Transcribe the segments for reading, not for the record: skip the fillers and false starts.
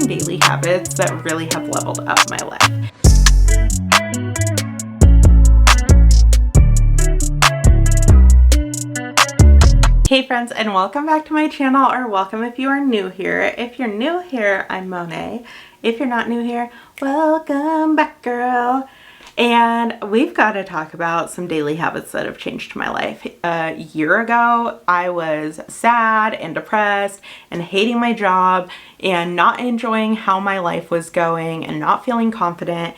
daily habits that really have leveled up my life. Hey friends, and welcome back to my channel, or welcome if you are new here. If you're new here, I'm Monet. If you're not new here, welcome back, girl. And we've got to talk about some daily habits that have changed my life. A year ago, I was sad and depressed and hating my job and not enjoying how my life was going and not feeling confident.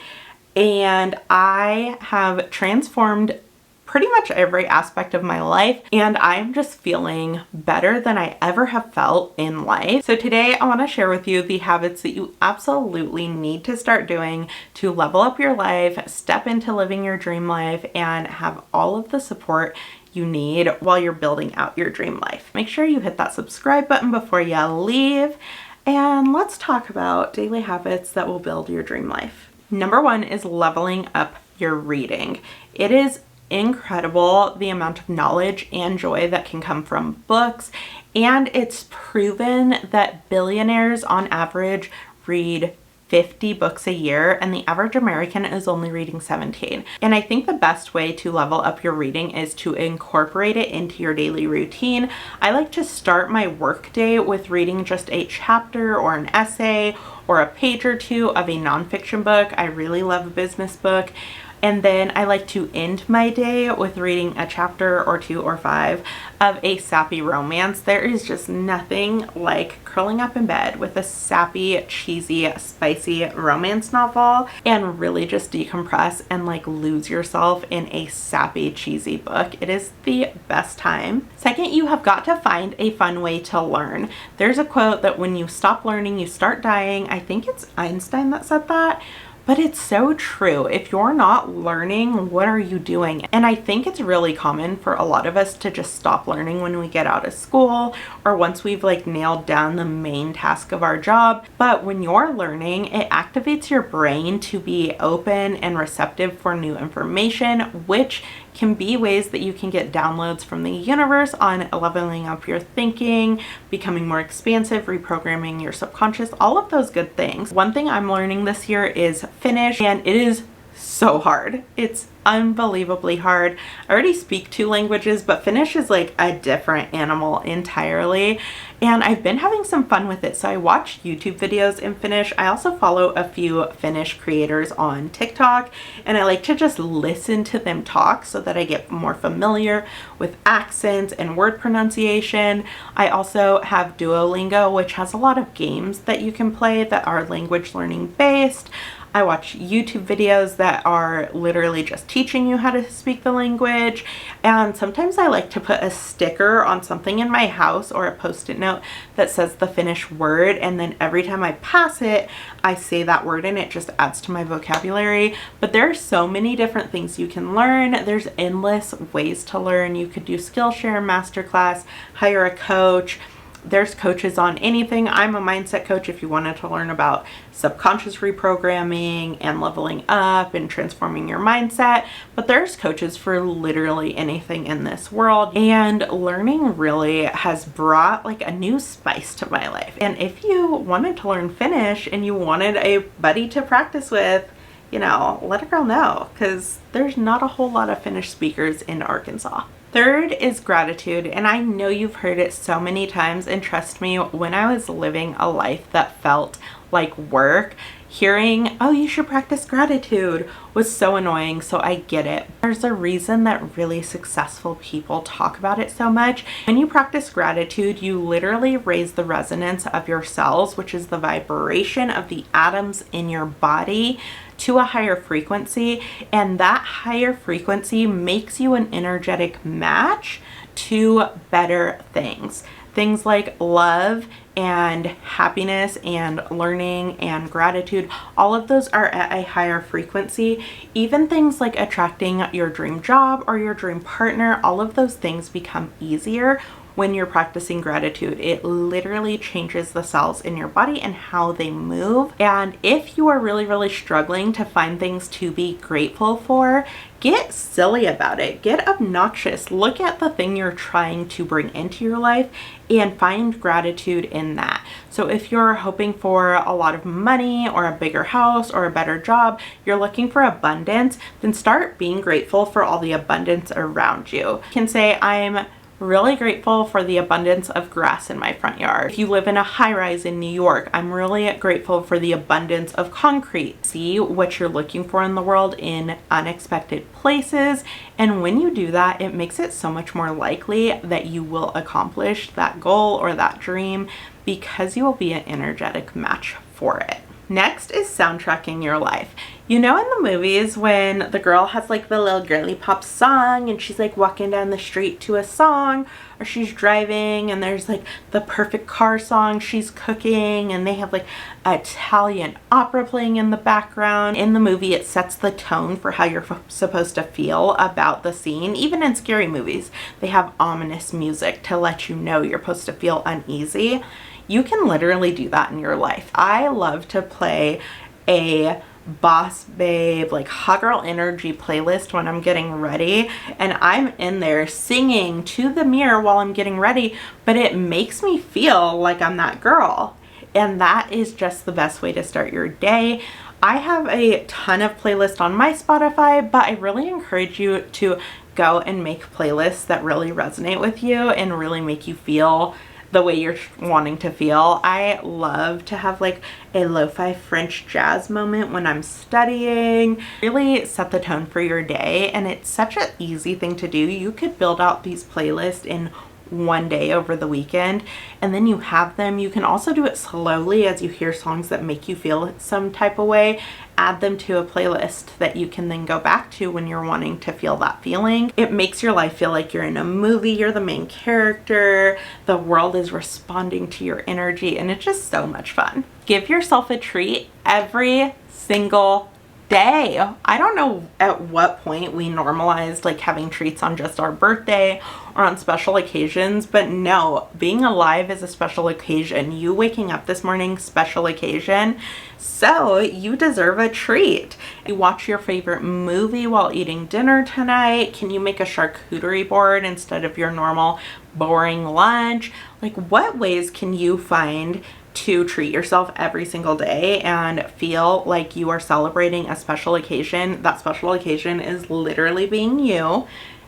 And I have transformed pretty much every aspect of my life, and I'm just feeling better than I ever have felt in life. So today I want to share with you the habits that you absolutely need to start doing to level up your life, step into living your dream life, and have all of the support you need while you're building out your dream life. Make sure you hit that subscribe button before you leave, and let's talk about daily habits that will build your dream life. Number one is leveling up your reading. It is incredible the amount of knowledge and joy that can come from books, and it's proven that billionaires on average read 50 books a year, and the average American is only reading 17. And I think the best way to level up your reading is to incorporate it into your daily routine. I like to start my work day with reading just a chapter or an essay or a page or two of a nonfiction book. I really love a business book. And then I like to end my day with reading a chapter or 2 or 5 of a sappy romance. There is just nothing like curling up in bed with a sappy, cheesy, spicy romance novel and really just decompress and like lose yourself in a sappy, cheesy book. It is the best time. Second, you have got to find a fun way to learn. There's a quote that when you stop learning, you start dying. I think it's Einstein that said that. But it's so true. If you're not learning, what are you doing? And I think it's really common for a lot of us to just stop learning when we get out of school or once we've like nailed down the main task of our job. But when you're learning, it activates your brain to be open and receptive for new information, which can be ways that you can get downloads from the universe on leveling up your thinking, becoming more expansive, reprogramming your subconscious, all of those good things. One thing I'm learning this year is Finnish, and it is so hard. It's unbelievably hard. I already speak 2 languages, but Finnish is like a different animal entirely, and I've been having some fun with it. So I watch YouTube videos in Finnish. I also follow a few Finnish creators on TikTok, and I like to just listen to them talk so that I get more familiar with accents and word pronunciation. I also have Duolingo, which has a lot of games that you can play that are language learning based. I watch YouTube videos that are literally just teaching you how to speak the language, and sometimes I like to put a sticker on something in my house or a post-it note that says the Finnish word, and then every time I pass it, I say that word and it just adds to my vocabulary. But there are so many different things you can learn. There's endless ways to learn. You could do Skillshare, masterclass, hire a coach. There's coaches on anything. I'm a mindset coach if you wanted to learn about subconscious reprogramming and leveling up and transforming your mindset. But there's coaches for literally anything in this world. And learning really has brought like a new spice to my life. And if you wanted to learn Finnish and you wanted a buddy to practice with, you know, let a girl know, because there's not a whole lot of Finnish speakers in Arkansas. Third is gratitude, and I know you've heard it so many times, and trust me, when I was living a life that felt like work, hearing, oh, you should practice gratitude was so annoying, so I get it. There's a reason that really successful people talk about it so much. When you practice gratitude, you literally raise the resonance of your cells, which is the vibration of the atoms in your body, to a higher frequency, and that higher frequency makes you an energetic match to better things. Things like love and happiness and learning and gratitude, all of those are at a higher frequency. Even things like attracting your dream job or your dream partner, all of those things become easier when you're practicing gratitude. It literally changes the cells in your body and how they move. And if you are really, really struggling to find things to be grateful for, get silly about it. Get obnoxious. Look at the thing you're trying to bring into your life and find gratitude in that. So if you're hoping for a lot of money or a bigger house or a better job, you're looking for abundance, then start being grateful for all the abundance around you. You can say, I'm really grateful for the abundance of grass in my front yard. If you live in a high-rise in New York, I'm really grateful for the abundance of concrete. See what you're looking for in the world in unexpected places, and when you do that, it makes it so much more likely that you will accomplish that goal or that dream because you will be an energetic match for it. Next is soundtracking your life. You know, in the movies when the girl has like the little girly pop song and she's like walking down the street to a song, or she's driving and there's like the perfect car song, she's cooking and they have like Italian opera playing in the background. In the movie, it sets the tone for how you're supposed to feel about the scene. Even in scary movies, they have ominous music to let you know you're supposed to feel uneasy. You can literally do that in your life. I love to play a boss babe, like hot girl energy playlist when I'm getting ready, and I'm in there singing to the mirror while I'm getting ready, but it makes me feel like I'm that girl. And that is just the best way to start your day. I have a ton of playlists on my Spotify, but I really encourage you to go and make playlists that really resonate with you and really make you feel the way you're wanting to feel. I love to have like a lo-fi French jazz moment when I'm studying. Really set the tone for your day, and it's such an easy thing to do. You could build out these playlists in one day over the weekend, and then you have them. You can also do it slowly as you hear songs that make you feel some type of way. Add them to a playlist that you can then go back to when you're wanting to feel that feeling. It makes your life feel like you're in a movie. You're the main character. The world is responding to your energy, and it's just so much fun. Give yourself a treat every single day. I don't know at what point we normalized like having treats on just our birthday or on special occasions, but no, being alive is a special occasion. You waking up this morning, special occasion. So you deserve a treat. You watch your favorite movie while eating dinner tonight. Can you make a charcuterie board instead of your normal boring lunch? Like, what ways can you find to treat yourself every single day and feel like you are celebrating a special occasion? That special occasion is literally being you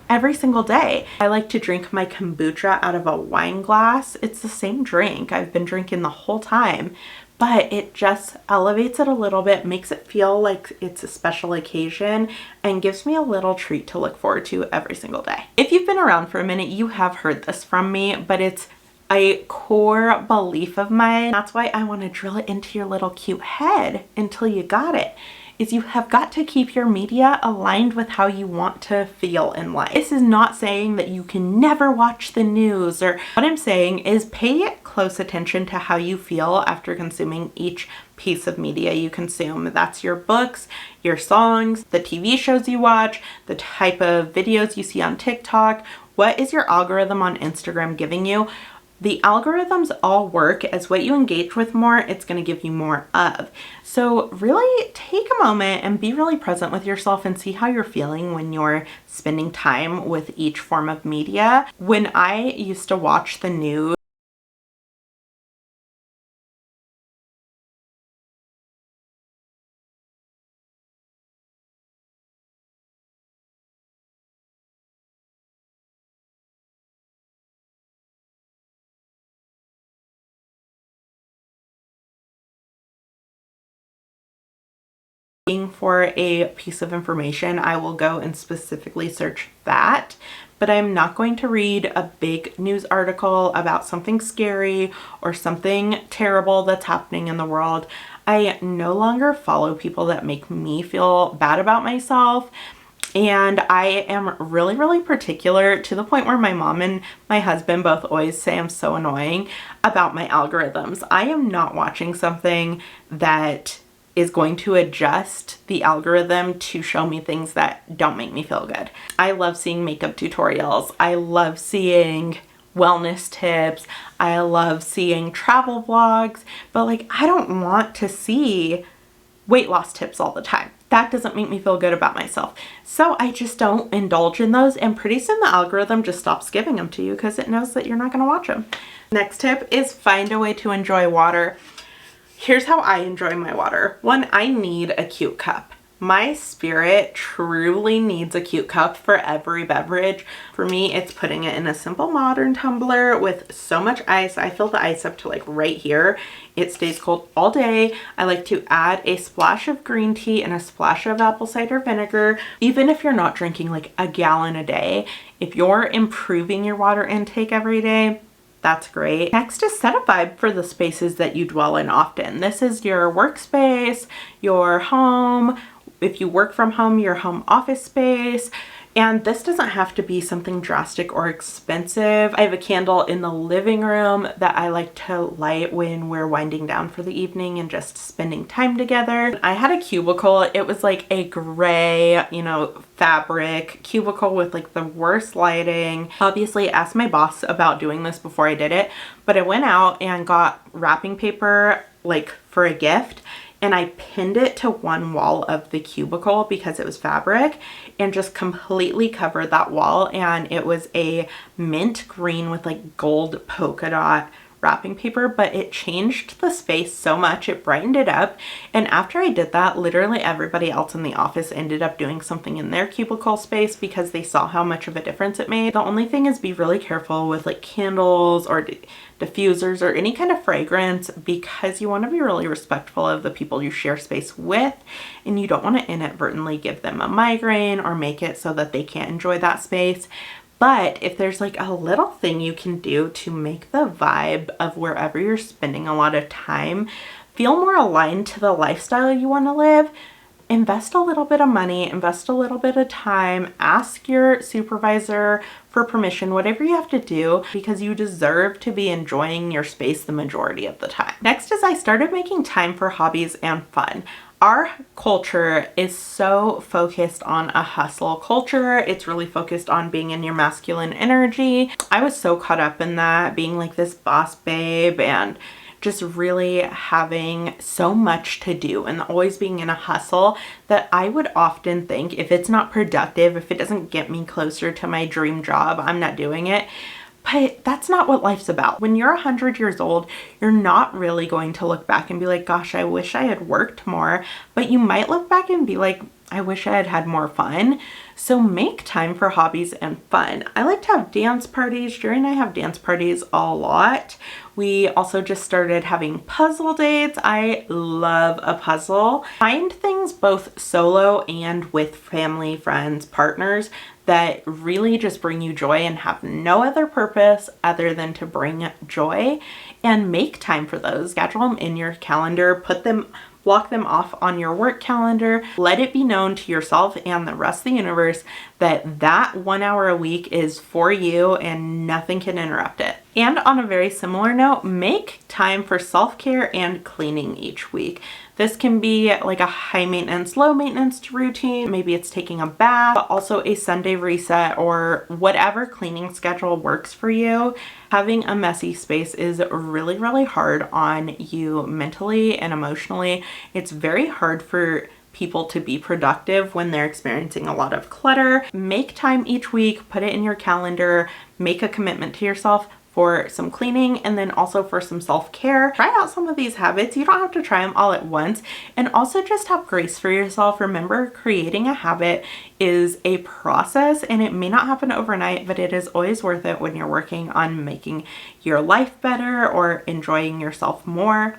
every single day. I like to drink my kombucha out of a wine glass. It's the same drink I've been drinking the whole time, but it just elevates it a little bit, makes it feel like it's a special occasion, and gives me a little treat to look forward to every single day. If you've been around for a minute, you have heard this from me, but it's a core belief of mine. That's why I want to drill it into your little cute head until you got it. Is you have got to keep your media aligned with how you want to feel in life. This is not saying that you can never watch the news, or what I'm saying is pay close attention to how you feel after consuming each piece of media you consume. That's your books, your songs, the TV shows you watch, the type of videos you see on TikTok. What is your algorithm on Instagram giving you? The algorithms all work as what you engage with more, it's going to give you more of. So really take a moment and be really present with yourself and see how you're feeling when you're spending time with each form of media. When I used to watch the news, for a piece of information, I will go and specifically search that. But I'm not going to read a big news article about something scary or something terrible that's happening in the world. I no longer follow people that make me feel bad about myself. And I am really, really particular, to the point where my mom and my husband both always say I'm so annoying about my algorithms. I am not watching something that is going to adjust the algorithm to show me things that don't make me feel good. I love seeing makeup tutorials. I love seeing wellness tips. I love seeing travel vlogs, but like I don't want to see weight loss tips all the time. That doesn't make me feel good about myself. So I just don't indulge in those, and pretty soon the algorithm just stops giving them to you because it knows that you're not going to watch them. Next tip is find a way to enjoy water. Here's how I enjoy my water. One, I need a cute cup. My spirit truly needs a cute cup for every beverage. For me, it's putting it in a simple modern tumbler with so much ice. I fill the ice up to like right here. It stays cold all day. I like to add a splash of green tea and a splash of apple cider vinegar. Even if you're not drinking like a gallon a day, if you're improving your water intake every day, that's great. Next is set a vibe for the spaces that you dwell in often. This is your workspace, your home. If you work from home, your home office space. And this doesn't have to be something drastic or expensive. I have a candle in the living room that I like to light when we're winding down for the evening and just spending time together. I had a cubicle. It was like a gray, fabric cubicle with like the worst lighting. Obviously, I asked my boss about doing this before I did it, but I went out and got wrapping paper like for a gift. And I pinned it to one wall of the cubicle because it was fabric, and just completely covered that wall. And it was a mint green with like gold polka dot wrapping paper, but it changed the space so much. It brightened it up. And after I did that, literally everybody else in the office ended up doing something in their cubicle space because they saw how much of a difference it made. The only thing is be really careful with like candles or diffusers or any kind of fragrance, because you want to be really respectful of the people you share space with, and you don't want to inadvertently give them a migraine or make it so that they can't enjoy that space. But if there's like a little thing you can do to make the vibe of wherever you're spending a lot of time feel more aligned to the lifestyle you want to live, invest a little bit of money, invest a little bit of time, ask your supervisor for permission, whatever you have to do, because you deserve to be enjoying your space the majority of the time. Next is I started making time for hobbies and fun. Our culture is so focused on a hustle culture. It's really focused on being in your masculine energy. I was so caught up in that, being like this boss babe and just really having so much to do and always being in a hustle, that I would often think if it's not productive, if it doesn't get me closer to my dream job, I'm not doing it. But that's not what life's about. When you're 100 years old, you're not really going to look back and be like, gosh, I wish I had worked more. But you might look back and be like, I wish I had had more fun. So make time for hobbies and fun. I like to have dance parties. Jerry and I have dance parties a lot. We also just started having puzzle dates. I love a puzzle. Find things both solo and with family, friends, partners that really just bring you joy and have no other purpose other than to bring joy, and make time for those. Schedule them in your calendar, block them off on your work calendar. Let it be known to yourself and the rest of the universe that that 1 hour a week is for you and nothing can interrupt it. And on a very similar note, make time for self-care and cleaning each week. This can be like a high maintenance, low maintenance routine. Maybe it's taking a bath, but also a Sunday reset or whatever cleaning schedule works for you. Having a messy space is really, really hard on you mentally and emotionally. It's very hard for people to be productive when they're experiencing a lot of clutter. Make time each week, put it in your calendar, make a commitment to yourself for some cleaning and then also for some self-care. Try out some of these habits. You don't have to try them all at once, and also just have grace for yourself. Remember, creating a habit is a process and it may not happen overnight, but it is always worth it when you're working on making your life better or enjoying yourself more.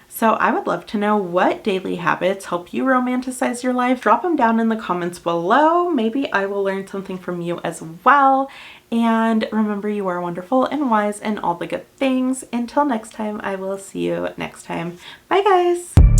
So I would love to know what daily habits help you romanticize your life. Drop them down in the comments below. Maybe I will learn something from you as well. And remember, you are wonderful and wise and all the good things. Until next time, I will see you next time. Bye guys.